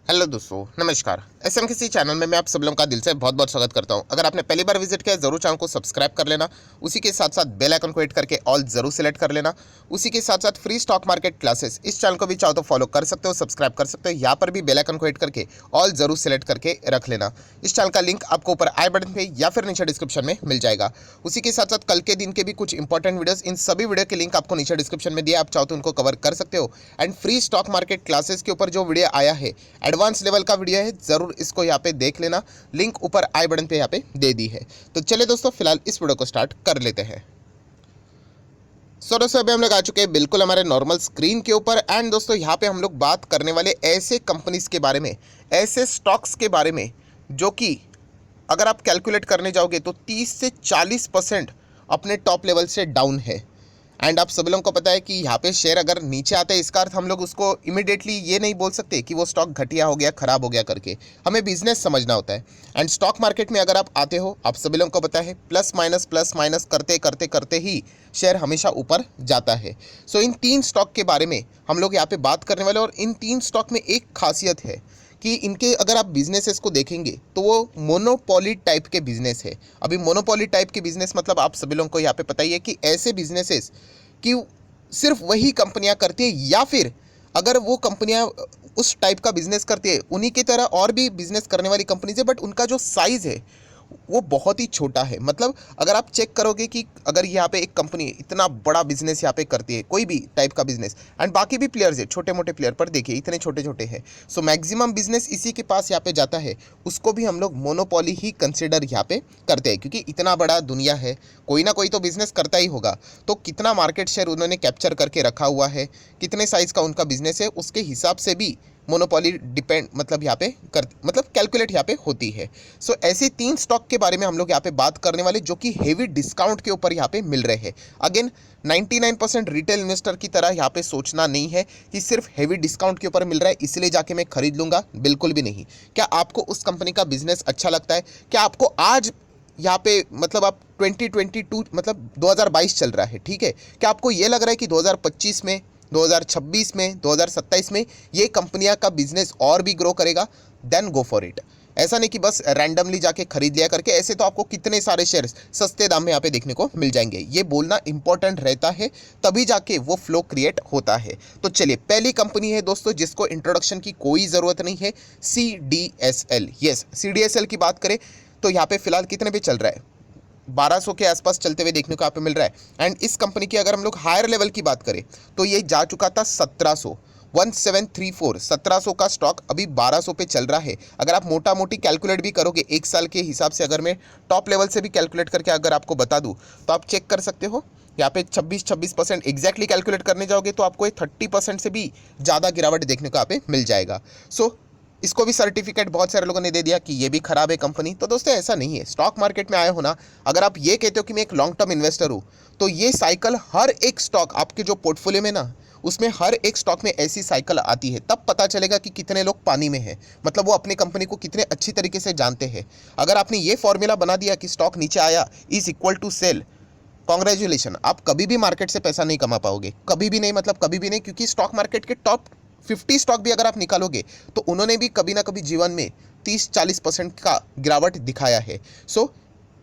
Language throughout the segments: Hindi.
हेलो दोस्तों, नमस्कार। एसएमकेसी चैनल में मैं आप सब लोगों का दिल से बहुत बहुत स्वागत करता हूं। अगर आपने पहली बार विजिट किया है जरूर चैनल को सब्सक्राइब कर लेना। उसी के साथ साथ बेल आइकन को हिट करके ऑल जरूर सेलेक्ट कर लेना। उसी के साथ साथ फ्री स्टॉक मार्केट क्लासेस इस चैनल को भी चाहो तो फॉलो कर सकते हो, सब्सक्राइब कर सकते हो। यहाँ पर भी बेल आइकन को हिट करके ऑल जरूर सेलेक्ट करके रख लेना। इस चैनल का लिंक आपको ऊपर आई बटन पे या फिर नीचे डिस्क्रिप्शन में मिल जाएगा। उसी के साथ साथ कल के दिन के भी कुछ इंपॉर्टेंट वीडियोस, इन सभी वीडियो के लिंक आपको नीचे डिस्क्रिप्शन में दिया, आप चाहो तो उनको कवर कर सकते हो। And free stock market classes के ऊपर जो वीडियो आया है, एडवांस लेवल का वीडियो है, जरूर इसको यहाँ पे देख लेना। लिंक ऊपर आई बटन पे यहाँ पे दे दी है। तो चलिए दोस्तों, फिलहाल इस वीडियो को स्टार्ट कर लेते हैं। दोस्तों अभी हम लोग आ चुके हैं बिल्कुल हमारे नॉर्मल स्क्रीन के ऊपर। एंड दोस्तों यहाँ पे हम लोग बात करने वाले ऐसे कंपनीज के बारे में, ऐसे स्टॉक्स के बारे में जो कि अगर आप कैलकुलेट करने जाओगे तो 30 से 40% अपने टॉप लेवल से डाउन है। एंड आप सभी लोगों को पता है कि यहाँ पे शेयर अगर नीचे आता है, इसका अर्थ हम लोग उसको इमिडिएटली ये नहीं बोल सकते कि वो स्टॉक घटिया हो गया, खराब हो गया करके। हमें बिजनेस समझना होता है। एंड स्टॉक मार्केट में अगर आप आते हो, आप सभी लोगों को पता है प्लस माइनस करते करते करते ही शेयर हमेशा ऊपर जाता है। सो इन तीन स्टॉक के बारे में हम लोग यहाँ पे बात करने वाले। और इन तीन स्टॉक में एक खासियत है कि इनके अगर आप बिजनेसेस को देखेंगे तो वो मोनोपोली टाइप के बिजनेस है। अभी मोनोपोली टाइप के बिजनेस मतलब आप सभी लोगों को यहाँ पे पता ही है कि ऐसे बिजनेसेस कि सिर्फ वही कंपनियां करती है, या फिर अगर वो कंपनियां उस टाइप का बिजनेस करती है, उन्हीं की तरह और भी बिजनेस करने वाली कंपनीज है, बट उनका जो साइज़ है वो बहुत ही छोटा है। मतलब अगर आप चेक करोगे कि अगर यहाँ पे एक कंपनी इतना बड़ा बिजनेस यहाँ पे करती है, कोई भी टाइप का बिजनेस, एंड बाकी भी प्लेयर्स है, छोटे मोटे प्लेयर, पर देखिए इतने छोटे छोटे हैं। सो मैक्सिमम बिजनेस इसी के पास यहाँ पे जाता है, उसको भी हम लोग मोनोपोली ही कंसिडर यहाँ पे करते हैं, क्योंकि इतना बड़ा दुनिया है, कोई ना कोई तो बिजनेस करता ही होगा। तो कितना मार्केट शेयर उन्होंने कैप्चर करके रखा हुआ है, कितने साइज का उनका बिजनेस है, उसके हिसाब से भी मोनोपोली डिपेंड मतलब यहाँ पे कर मतलब कैलकुलेट यहाँ पे होती है। सो ऐसे तीन स्टॉक के बारे में हम लोग यहाँ पे बात करने वाले, जो कि हेवी डिस्काउंट के ऊपर यहाँ पे मिल रहे हैं। अगेन 99% रिटेल इन्वेस्टर की तरह यहाँ पे सोचना नहीं है कि सिर्फ हेवी डिस्काउंट के ऊपर मिल रहा है इसलिए जाके मैं खरीद लूँगा, बिल्कुल भी नहीं। क्या आपको उस कंपनी का बिजनेस अच्छा लगता है? क्या आपको आज यहाँ पे मतलब आप 2022 मतलब 2022 चल रहा है, ठीक है, क्या आपको ये लग रहा है कि 2025 में, 2026 में, 2027 में ये कंपनियां का बिजनेस और भी ग्रो करेगा? Then go for it. ऐसा नहीं कि बस रैंडमली जाके खरीद लिया करके, ऐसे तो आपको कितने सारे शेयर्स सस्ते दाम में यहाँ पे देखने को मिल जाएंगे। ये बोलना इंपॉर्टेंट रहता है, तभी जाके वो फ्लो क्रिएट होता है। तो चलिए, पहली कंपनी है दोस्तों जिसको इंट्रोडक्शन की कोई ज़रूरत नहीं है, CDSL। यस, CDSL की बात करें तो यहाँ पे फिलहाल कितने पे चल रहा है? 1200 के आसपास चलते हुए देखने को यहाँ पे मिल रहा है। एंड इस कंपनी की अगर हम लोग हायर लेवल की बात करें तो ये जा चुका था 1700, 1734, 1700 का स्टॉक अभी 1200 पे चल रहा है। अगर आप मोटा मोटी कैलकुलेट भी करोगे एक साल के हिसाब से, अगर मैं टॉप लेवल से भी कैलकुलेट करके अगर आपको बता दूं तो आप चेक कर सकते हो। यहाँ पे 26% एग्जैक्टली कैलकुलेट करने जाओगे तो आपको 30% से भी ज़्यादा गिरावट देखने को यहाँ पे मिल जाएगा। सो इसको भी सर्टिफिकेट बहुत सारे लोगों ने दे दिया कि ये भी खराब है कंपनी। तो दोस्तों ऐसा नहीं है। स्टॉक मार्केट में आए हो ना, अगर आप ये कहते हो कि मैं एक लॉन्ग टर्म इन्वेस्टर हूँ, तो ये साइकिल हर एक स्टॉक आपके जो पोर्टफोलियो में ना, उसमें हर एक स्टॉक में ऐसी साइकिल आती है। तब पता चलेगा कि कितने लोग पानी में हैं, मतलब वो अपनी कंपनी को कितने अच्छी तरीके से जानते हैं। अगर आपने ये फॉर्मूला बना दिया कि स्टॉक नीचे आया is equal to sale, congratulation, आप कभी भी मार्केट से पैसा नहीं कमा पाओगे, कभी भी नहीं, मतलब कभी भी नहीं। क्योंकि स्टॉक मार्केट के टॉप 50 स्टॉक भी अगर आप निकालोगे तो उन्होंने भी कभी ना कभी जीवन में 30-40% का गिरावट दिखाया है। सो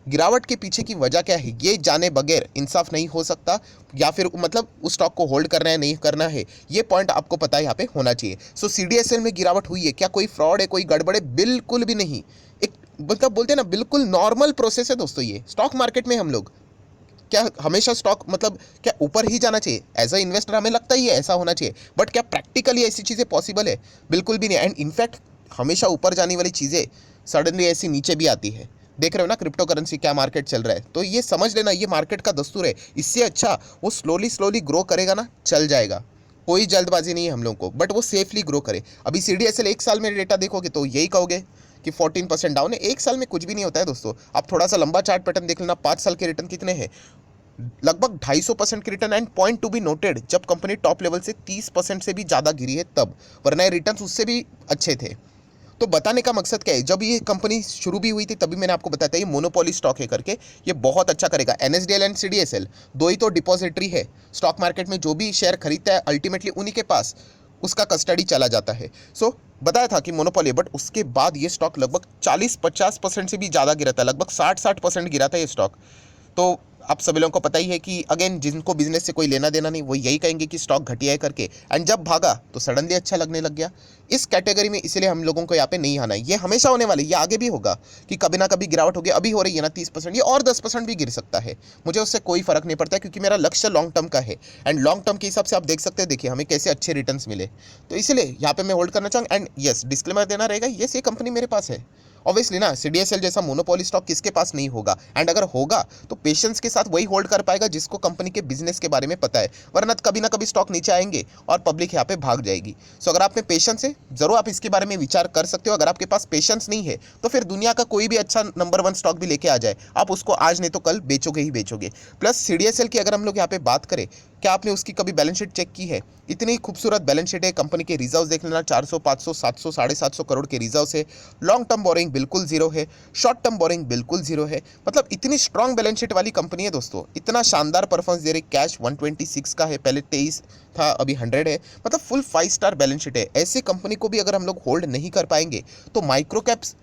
गिरावट के पीछे की वजह क्या है, ये जाने बगैर इंसाफ नहीं हो सकता, या फिर मतलब उस स्टॉक को होल्ड करना है नहीं करना है, ये पॉइंट आपको पता है यहाँ पे होना चाहिए। सो CDSL में गिरावट हुई है, क्या कोई फ्रॉड है, कोई गड़बड़ है? बिल्कुल भी नहीं। एक मतलब बोलते हैं ना, बिल्कुल नॉर्मल प्रोसेस है दोस्तों। ये स्टॉक मार्केट में हम लोग क्या हमेशा स्टॉक मतलब क्या ऊपर ही जाना चाहिए? एज अ इन्वेस्टर हमें लगता ही है ऐसा होना चाहिए, बट क्या प्रैक्टिकली ऐसी चीज़ें पॉसिबल है? बिल्कुल भी नहीं। एंड इनफैक्ट हमेशा ऊपर जाने वाली चीज़ें सडनली ऐसी नीचे भी आती है। देख रहे हो ना क्रिप्टो करेंसी क्या मार्केट चल रहा है, तो ये समझ लेना ये मार्केट का दस्तूर है। इससे अच्छा वो स्लोली स्लोली ग्रो करेगा ना, चल जाएगा। कोई जल्दबाजी नहीं है हम लोग को, बट वो सेफली ग्रो करे। अभी CDSL एक साल में डेटा देखोगे तो यही कहोगे कि 14% डाउन है। एक साल में कुछ भी नहीं होता है दोस्तों। आप थोड़ा सा लंबा चार्ट पैटर्न देख लेना, 5 साल के रिटर्न कितने हैं? लगभग 250% की return. And point to be noted, जब कंपनी टॉप लेवल से 30% से भी ज़्यादा गिरी है तब, वरना रिटर्न उससे भी अच्छे थे। तो बताने का मकसद क्या है, जब ये कंपनी शुरू भी हुई थी तभी मैंने आपको बताया था ये मोनोपोली स्टॉक है करके, ये बहुत अच्छा करेगा। NSDL एंड CDSL दो ही तो डिपॉजिटरी है। स्टॉक मार्केट में जो भी शेयर खरीदता है अल्टीमेटली उन्हीं के पास उसका कस्टडी चला जाता है। सो बताया था कि मोनोपोली, बट उसके बाद ये स्टॉक लगभग 40-50% से भी ज़्यादा गिरा था, लगभग 60-60% गिरा था ये स्टॉक। तो आप सभी लोगों को पता ही है कि अगेन जिनको बिजनेस से कोई लेना देना नहीं वो यही कहेंगे कि स्टॉक घटिया है करके, एंड जब भागा तो सडनली अच्छा लगने लग गया। इस कैटेगरी में इसलिए हम लोगों को यहाँ पे नहीं आना है। ये हमेशा होने वाली, ये आगे भी होगा कि कभी ना कभी गिरावट होगी। अभी हो रही है ना 30%, ये और 10% भी गिर सकता है, मुझे उससे कोई फर्क नहीं पड़ता क्योंकि मेरा लक्ष्य लॉन्ग टर्म का है। एंड लॉन्ग टर्म के हिसाब से आप देख सकते हैं, देखिए हमें कैसे अच्छे रिटर्न्स मिले, तो इसलिए यहाँ पे मैं होल्ड करना चाहूँगा। एंड यस, डिस्क्लेमर देना रहेगा, ये कंपनी मेरे पास है। ऑब्वियसली ना, सीडीएसएल जैसा मोनोपोली स्टॉक किसके पास नहीं होगा, एंड अगर होगा तो पेशेंस के साथ वही होल्ड कर पाएगा जिसको कंपनी के बिजनेस के बारे में पता है, वरना कभी ना कभी स्टॉक नीचे आएंगे और पब्लिक यहाँ पे भाग जाएगी। सो अगर आप में पेशेंस है, जरूर आप इसके बारे में विचार कर सकते हो। अगर आपके पास पेशेंस नहीं है तो फिर दुनिया का कोई भी अच्छा नंबर 1 स्टॉक भी लेके आ जाए, आप उसको आज नहीं तो कल बेचोगे ही बेचोगे। प्लस सीडीएसएल की अगर हम लोग यहाँ पे बात करें, क्या आपने उसकी कभी बैलेंस शीट चेक की है? इतनी खूबसूरत बैलेंस शीट है, कंपनी के रिजर्व्स देख लेना, 400, 500, 700, 750 करोड़ के रिजर्व्स है। लॉन्ग टर्म बोरिंग बिल्कुल जीरो है, शॉर्ट टर्म बोरिंग बिल्कुल जीरो है। मतलब इतनी स्ट्रॉन्ग बैलेंस शीट वाली कंपनी है दोस्तों, इतना शानदार परफॉर्मेंस दे रही। कैश 126 का है, पहले 23 था, अभी 100 है। मतलब फुल 5 स्टार बैलेंस शीट है। ऐसी कंपनी को भी अगर हम लोग होल्ड नहीं कर पाएंगे तो माइक्रो कैप्स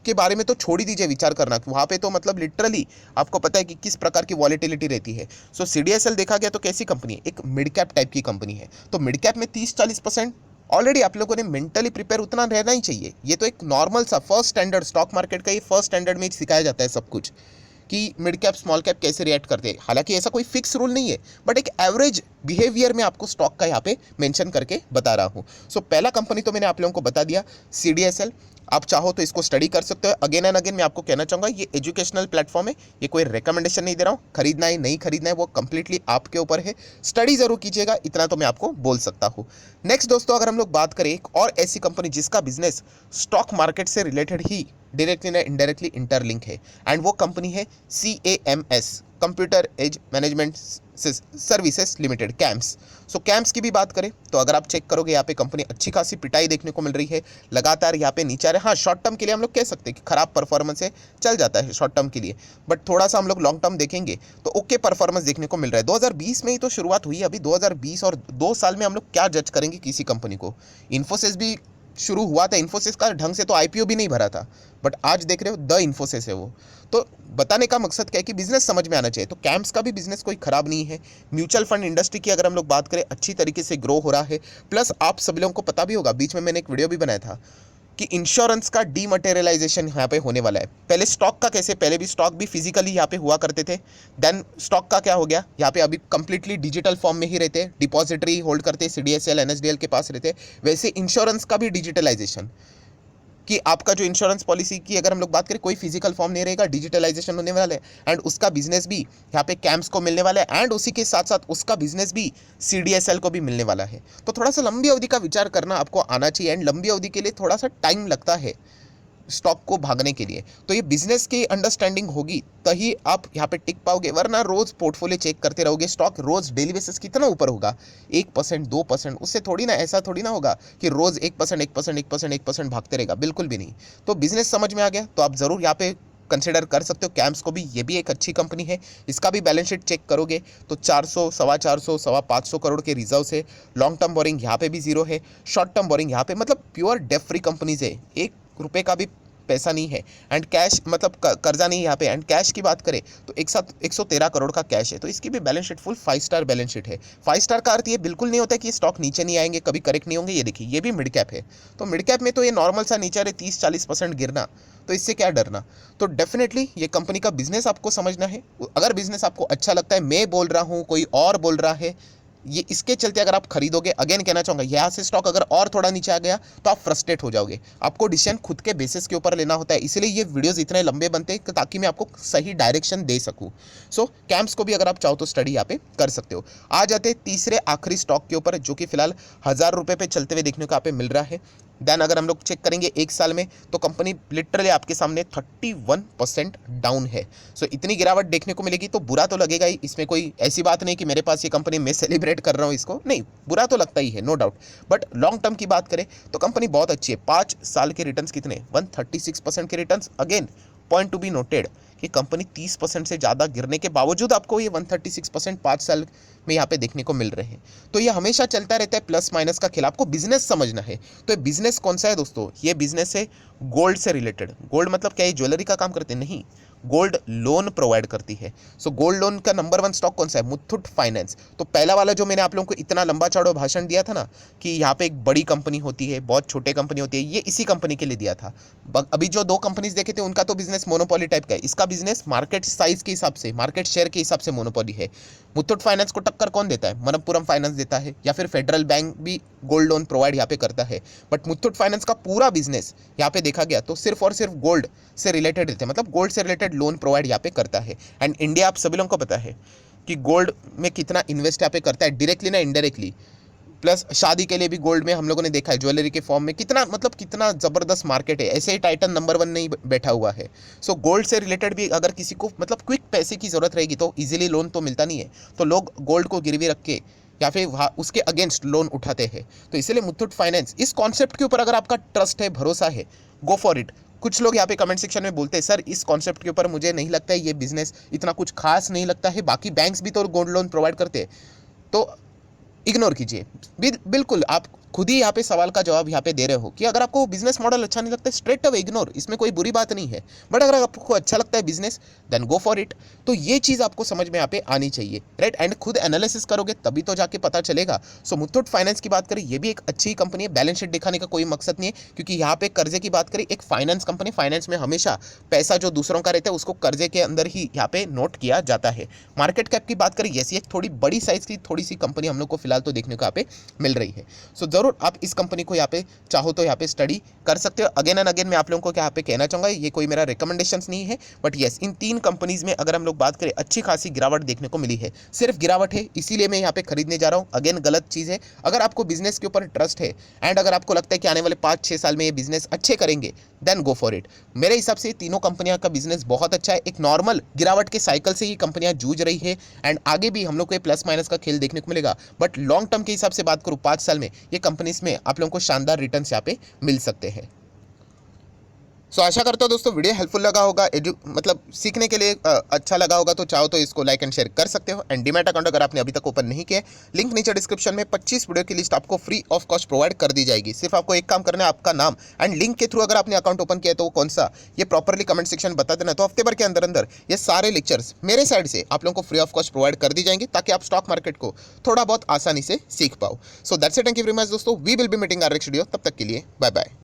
के बारे में तो छोड़ ही दीजिए विचार करना, वहाँ पे तो मतलब लिटरली आपको पता है कि किस प्रकार की वॉलेटिलिटी रहती है। सो सीडीएसएल देखा गया तो कैसी कंपनी है, एक मिड कैप टाइप की कंपनी है। तो मिड कैप में 30-40% ऑलरेडी आप लोगों ने मेंटली प्रिपेयर उतना रहना ही चाहिए। ये तो एक नॉर्मल सा फर्स्ट स्टैंडर्ड स्टॉक मार्केट का, ये फर्स्ट स्टैंडर्ड में सिखाया जाता है सब कुछ कि मिड कैप स्मॉल कैप कैसे रिएक्ट करते हैं। हालांकि ऐसा कोई फिक्स रूल नहीं है, बट एक एवरेज बिहेवियर में आपको स्टॉक का यहाँ पे मेंशन करके बता रहा हूँ। सो पहला कंपनी तो मैंने आप लोगों को बता दिया, सीडीएसएल। आप चाहो तो इसको स्टडी कर सकते हो। अगेन एंड अगेन मैं आपको कहना चाहूँगा, ये एजुकेशनल प्लेटफॉर्म है, ये कोई रिकमेंडेशन नहीं दे रहा हूँ। खरीदना है नहीं खरीदना है वो कंप्लीटली आपके ऊपर है, स्टडी जरूर कीजिएगा, इतना तो मैं आपको बोल सकता हूँ। नेक्स्ट दोस्तों, अगर हम लोग बात करें एक और ऐसी कंपनी जिसका बिजनेस स्टॉक मार्केट से रिलेटेड ही डायरेक्टली ना इनडायरेक्टली इंटरलिंक है, एंड वो कंपनी है CAMS, computer age management services limited, CAMS. So CAMS की भी बात करें तो अगर आप चेक करोगे यहाँ पे कंपनी अच्छी खासी पिटाई देखने को मिल रही है, लगातार यहाँ पे नीचे आ रहे हैं। हाँ, शॉर्ट टर्म के लिए हम लोग कह सकते हैं कि खराब परफॉर्मेंस है, चल जाता है शॉर्ट टर्म के लिए, बट थोड़ा सा हम लोग लॉन्ग टर्म देखेंगे तो ओके परफॉर्मेंस देखने को मिल रहा है। 2020 में ही तो शुरुआत हुई है, अभी 2020 और 2 साल में हम लोग क्या जज करेंगे किसी कंपनी को। इन्फोसिस भी शुरू हुआ था, इन्फोसिस का ढंग से तो आईपीओ भी नहीं भरा था, बट आज देख रहे हो द इन्फोसिस है वो। तो बताने का मकसद क्या है कि बिजनेस समझ में आना चाहिए। तो कैम्स का भी बिजनेस कोई खराब नहीं है। म्यूचुअल फंड इंडस्ट्री की अगर हम लोग बात करें, अच्छी तरीके से ग्रो हो रहा है। प्लस आप सभी लोगों को पता भी होगा, बीच में मैंने एक वीडियो भी बनाया था कि इंश्योरेंस का डीमटेरियलाइजेशन यहाँ पे होने वाला है। पहले स्टॉक का कैसे, पहले भी स्टॉक भी फिजिकली यहाँ पे हुआ करते थे, देन स्टॉक का क्या हो गया, यहाँ पे अभी कंप्लीटली डिजिटल फॉर्म में ही रहते हैं, डिपॉजिटरी होल्ड करते, सीडीएसएल एनएसडीएल के पास रहते। वैसे इंश्योरेंस का भी डिजिटलाइजेशन, कि आपका जो इंश्योरेंस पॉलिसी की अगर हम लोग बात करें, कोई फिजिकल फॉर्म नहीं रहेगा, डिजिटलाइजेशन होने वाला है, एंड उसका बिजनेस भी यहाँ पे कैम्स को मिलने वाला है, एंड उसी के साथ साथ उसका बिजनेस भी सीडीएसएल को भी मिलने वाला है। तो थोड़ा सा लंबी अवधि का विचार करना आपको आना चाहिए, एंड लंबी अवधि के लिए थोड़ा सा टाइम लगता है स्टॉक को भागने के लिए। तो ये बिजनेस की अंडरस्टैंडिंग होगी तभी आप यहाँ पे टिक पाओगे, वरना रोज पोर्टफोलियो चेक करते रहोगे, स्टॉक रोज डेली बेसिस कितना ऊपर होगा, 1%, 2%, उससे थोड़ी ना, ऐसा थोड़ी ना होगा कि रोज 1%, 1%, 1%, 1% भागते रहेगा, बिल्कुल भी नहीं। तो बिजनेस समझ में आ गया तो आप जरूर यहाँ पे कंसिडर कर सकते हो कैम्स को भी, ये भी एक अच्छी कंपनी है। इसका भी बैलेंस शीट चेक करोगे तो 400, 450, 550 करोड़ के रिजर्व है। लॉन्ग टर्म बोरिंग यहाँ पे भी जीरो है, शॉर्ट टर्म बोरिंग यहाँ पे, मतलब प्योर डेट फ्री कंपनीज है, 1 रुपये का भी पैसा नहीं है, एंड कैश मतलब कर्जा नहीं यहाँ पे। एंड कैश की बात करें तो एक साथ 113 करोड़ का कैश है। तो इसकी भी balance sheet full 5 star balance sheet है। 5 स्टार का अर्थ ये बिल्कुल नहीं होता कि स्टॉक नीचे नहीं आएंगे, कभी करेक्ट नहीं होंगे। ये देखिए, ये भी मिड कैप है, तो मिड कैप में तो ये नॉर्मल सा नीचे 30-40% गिरना, तो इससे क्या डरना। तो डेफिनेटली ये कंपनी का बिजनेस आपको समझना है। अगर बिजनेस आपको अच्छा लगता है, मैं बोल रहा हूँ, कोई और बोल रहा है, ये इसके चलते अगर आप खरीदोगे, अगेन कहना चाहूँगा, यहाँ से स्टॉक अगर और थोड़ा नीचे आ गया तो आप फ्रस्ट्रेट हो जाओगे। आपको डिसीजन खुद के बेसिस के ऊपर लेना होता है, इसलिए ये वीडियोस इतने लंबे बनते हैं ताकि मैं आपको सही डायरेक्शन दे सकूँ। सो कैम्स को भी अगर आप चाहो तो स्टडी यहाँ पे कर सकते हो। आ जाते तीसरे आखिरी स्टॉक के ऊपर, जो कि फिलहाल 1000 रुपये पे चलते हुए देखने को यहाँ पे मिल रहा है। देन अगर हम लोग चेक करेंगे 1 साल में, तो कंपनी लिटरली आपके सामने 31% डाउन है। सो इतनी गिरावट देखने को मिलेगी तो बुरा तो लगेगा ही, इसमें कोई ऐसी बात नहीं कि मेरे पास ये कंपनी, मैं सेलिब्रेट कर रहा हूँ इसको, नहीं, बुरा तो लगता ही है, no doubt. But long term की बात करें तो कंपनी बहुत अच्छी है। 5 साल के रिटर्न्स कितने, 136% के returns. Again point to be noted कि कंपनी 30% से ज़्यादा गिरने के बावजूद आपको ये 136% 5 साल में यहाँ पे देखने को मिल रहे हैं। तो ये हमेशा चलता रहता है प्लस माइनस का खेल, आपको बिजनेस समझना है। तो ये बिजनेस कौन सा है दोस्तों? ये बिजनेस है गोल्ड से रिलेटेड। गोल्ड मतलब क्या, ये ज्वेलरी का काम करते हैं? नहीं, गोल्ड लोन प्रोवाइड करती है। सो गोल्ड लोन का नंबर 1 स्टॉक कौन सा है? मुथूट फाइनेंस। तो पहला वाला जो मैंने आप लोगों को इतना लंबा चौड़ा भाषण दिया था ना कि यहाँ पे एक बड़ी कंपनी होती है, बहुत छोटे कंपनी होती है, ये इसी कंपनी के लिए दिया था। अभी जो 2 कंपनीज देखे थे उनका तो बिजनेस मोनोपोली टाइप का है, इसका बिजनेस मार्केट साइज के हिसाब से, मार्केट शेयर के हिसाब से मोनोपोली है। मुथूट फाइनेंस को टक्कर कौन देता है? मनप्पुरम फाइनेंस देता है, या फिर फेडरल बैंक भी गोल्ड लोन प्रोवाइड यहाँ पे करता है। बट मुथूट फाइनेंस का पूरा बिजनेस यहाँ पे देखा गया तो सिर्फ और सिर्फ गोल्ड से रिलेटेड रहते हैं, मतलब गोल्ड से रिलेटेड लोन प्रोवाइड यहाँ पे करता है। एंड इंडिया, आप सभी लोगों को पता है कि गोल्ड में कितना इन्वेस्ट यहाँ पे करता है, डायरेक्टली ना इनडायरेक्टली। प्लस शादी के लिए भी गोल्ड में हम लोगों ने देखा है, ज्वेलरी के फॉर्म में कितना, मतलब कितना ज़बरदस्त मार्केट है। ऐसे ही टाइटन नंबर 1 नहीं बैठा हुआ है। सो गोल्ड से रिलेटेड भी अगर किसी को मतलब क्विक पैसे की ज़रूरत रहेगी तो इजीली लोन तो मिलता नहीं है, तो लोग गोल्ड को गिरवी रख के या फिर उसके अगेंस्ट लोन उठाते हैं। तो इसलिए मुथूट फाइनेंस, इस कॉन्सेप्ट के ऊपर अगर आपका ट्रस्ट है, भरोसा है, गो फॉर इट। कुछ लोग यहाँ पे कमेंट सेक्शन में बोलते हैं सर इस कॉन्सेप्ट के ऊपर मुझे नहीं लगता है, ये बिजनेस इतना कुछ खास नहीं लगता है, बाकी बैंक्स भी तो गोल्ड लोन प्रोवाइड करते हैं, तो इग्नोर कीजिए। बिल्कुल आप खुद ही यहाँ पे सवाल का जवाब यहाँ पे दे रहे हो कि अगर आपको बिजनेस मॉडल अच्छा नहीं लगता है, स्ट्रेट अवे इग्नोर, इसमें कोई बुरी बात नहीं है। बट अगर आपको अच्छा लगता है business, then go for it. तो ये चीज़ आपको समझ में यहाँ पे आनी चाहिए, राइट। एंड खुद एनालिसिस करोगे तभी तो जाके पता चलेगा। सो मुथूट फाइनेंस की बात करें, ये भी एक अच्छी कंपनी है। बैलेंस शीट दिखाने का कोई मकसद नहीं है, क्योंकि यहाँ पे कर्जे की बात करें, एक फाइनेंस कंपनी, फाइनेंस में हमेशा पैसा जो दूसरों का रहता है उसको कर्जे के अंदर ही यहाँ पे नोट किया जाता है। मार्केट कैप की बात करें, ऐसी एक थोड़ी बड़ी साइज की थोड़ी सी कंपनी हम लोग को फिलहाल तो देखने को यहाँ पे मिल रही है। सो जरूर आप इस कंपनी को यहाँ पे चाहो तो यहाँ पे स्टडी कर सकते हो। अगेन एंड अगेन मैं आप लोगों को यहाँ पे कहना चाहूंगा, ये कोई मेरा रिकमेंडेशंस नहीं है, बट यस, इन 3 कंपनीज में अगर हम लोग बात करें, अच्छी खासी गिरावट देखने को मिली है। सिर्फ गिरावट है इसीलिए मैं यहाँ पे खरीदने जा रहा हूँ। अगेन गलत चीज़ है। अगर आपको बिजनेस के ऊपर ट्रस्ट है एंड अगर आपको लगता है कि आने वाले 5-6 साल में ये बिजनेस अच्छे करेंगे, देन गो फॉर इट। मेरे हिसाब से तीनों कंपनियों का बिजनेस बहुत अच्छा है। एक नॉर्मल गिरावट के साइकिल से ही कंपनियां जूझ रही है एंड आगे भी हम लोग को ये प्लस माइनस का खेल देखने को मिलेगा। बट लॉन्ग टर्म के हिसाब से बात करूँ, 5 साल में ये कंपनीज में आप लोगों को शानदार रिटर्न यहाँ पे मिल सकते हैं। सो आशा करता हूँ दोस्तों वीडियो हेल्पफुल लगा होगा, मतलब सीखने के लिए अच्छा लगा होगा। तो चाहो तो इसको लाइक एंड शेयर कर सकते हो। एंड डीमैट अकाउंट अगर आपने अभी तक ओपन नहीं किया, लिंक नीचे डिस्क्रिप्शन में 25 वीडियो की लिस्ट आपको फ्री ऑफ कॉस्ट प्रोवाइड कर दी जाएगी। सिर्फ आपको एक काम करना है, आपका नाम एंड लिंक के थ्रू अगर आपने अकाउंट ओपन किया तो वो कौन सा, ये प्रॉपरली कमेंट सेक्शन बता देना। तो हफ्ते भर के अंदर अंदर ये सारे लेक्चर्स मेरे साइड से आप लोगों को फ्री ऑफ कॉस्ट प्रोवाइड कर दी जाएंगे, ताकि आप स्टॉक मार्केट को थोड़ा बहुत आसानी से सीख पाओ। So that's it, thank you very much दोस्तों। We will be meeting our next video. तब तक के लिए बाय बाय।